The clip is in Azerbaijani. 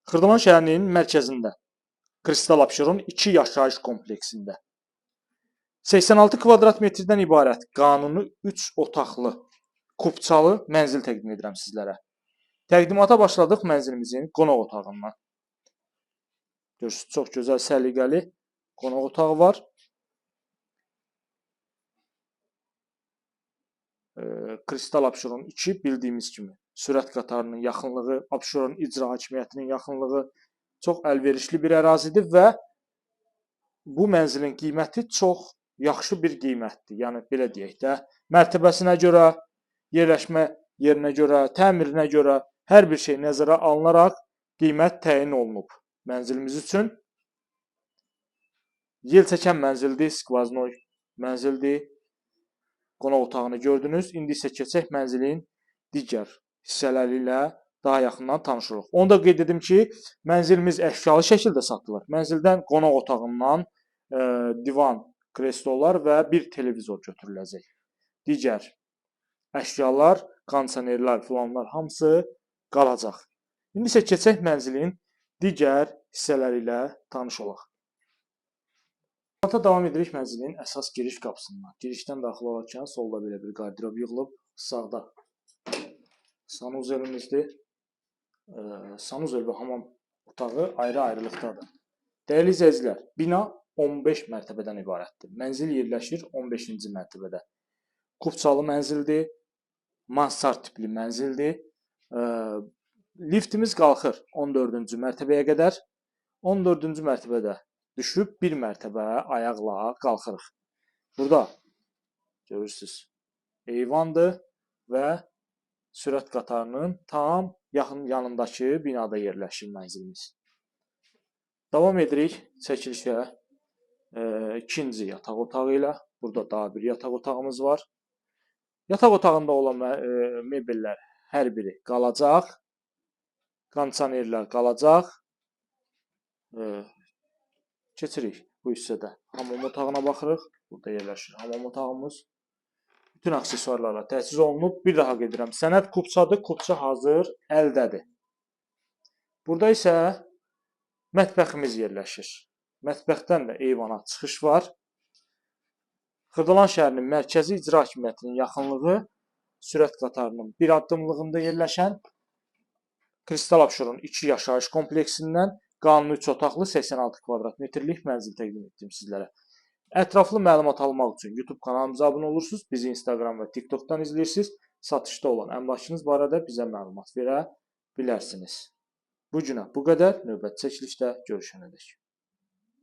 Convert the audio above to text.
Xırdalan şəhərinin mərkəzində, Kristal Abşeron 2 yaşayış kompleksində 86 kvadrat metrdən ibarət qanuni 3 otaqlı, kubçalı mənzil təqdim edirəm sizlərə. Təqdimata başladıq mənzilimizin qonaq otağından. Görürsünüz, çox gözəl, səliqəli qonaq otağı var. Kristal Abşeron 2 bildiyimiz kimi sürət qatarının yaxınlığı, Abşeron icra hakimiyyətinin yaxınlığı çox əlverişli bir ərazidir və bu mənzilin qiyməti çox yaxşı bir qiymətdir. Yəni belə deyək də, mərtəbəsinə görə, yerləşmə yerinə görə, təmirinə görə hər bir şey nəzərə alınaraq qiymət təyin olunub mənzilimiz üçün. Yel çəkən mənzildir, skvaznoy mənzildir. Qonaq otağını gördünüz. İndi isə keçək mənzilin digər hissələri ilə daha yaxından tanışırıq. Onu da qeyd edim ki, mənzilimiz əşyalı şəkildə satılır. Mənzildən qonaq otağından divan, kreslolar və bir televizor götürüləcək. Digər əşyalar, kondisionerlər, filanlar hamısı qalacaq. İndi isə keçək mənzilin digər hissələri ilə tanış olaq. Davam edirik mənzilin əsas giriş qapısından. Girişdən daxil olarkən solda belə bir qardirob yığılıb, sağda sanuzelimizdir. Sanuzel və hamam otağı ayrı-ayrılıqdadır. Dəyərli izləyicilər, bina 15 mərtəbədən ibarətdir. Mənzil yerləşir 15-ci mərtəbədə. Kubçalı mənzildir, mansard tipli mənzildir. Liftimiz qalxır 14-cü mərtəbəyə qədər. 14-cü mərtəbədə düşüb bir mərtəbə ayaqla qalxırıq. Burada görürsünüz, eyvandır və sürət qatarının tam yaxın yanındakı binada yerləşir mənzilimiz. Davam edirik çəkilişə ikinci yataq otağı ilə. Burada daha bir yataq otağımız var. Yataq otağında olan mebellər hər biri qalacaq. Kondisionerlər qalacaq. Keçirik bu hissədə. Hamam otağına baxırıq. Burada yerləşir hamam otağımız. Bütün aksesuarlarla təchiz olunub. Bir daha qeyd edirəm. Sənəd kubçadır. Kubça hazır əldədir. Burada isə mətbəximiz yerləşir. Mətbəxdən də eyvana çıxış var. Xırdalan şəhərinin mərkəzi icra hakimiyyətinin yaxınlığı sürət qatarının bir addımlığında yerləşən Kristal Abşeron 2 yaşayış kompleksindən qanuni 3 otaqlı 86 kvadrat metrlik mənzil təqdim etdim sizlərə. Ətraflı məlumat almaq üçün YouTube kanalımıza abunə olursunuz. Bizi Instagram və TikTokdan izləyirsiniz. Satışda olan əmlakınız barədə bizə məlumat verə bilərsiniz. Bu günə bu qədər. Növbəti çəkilişdə görüşənədək.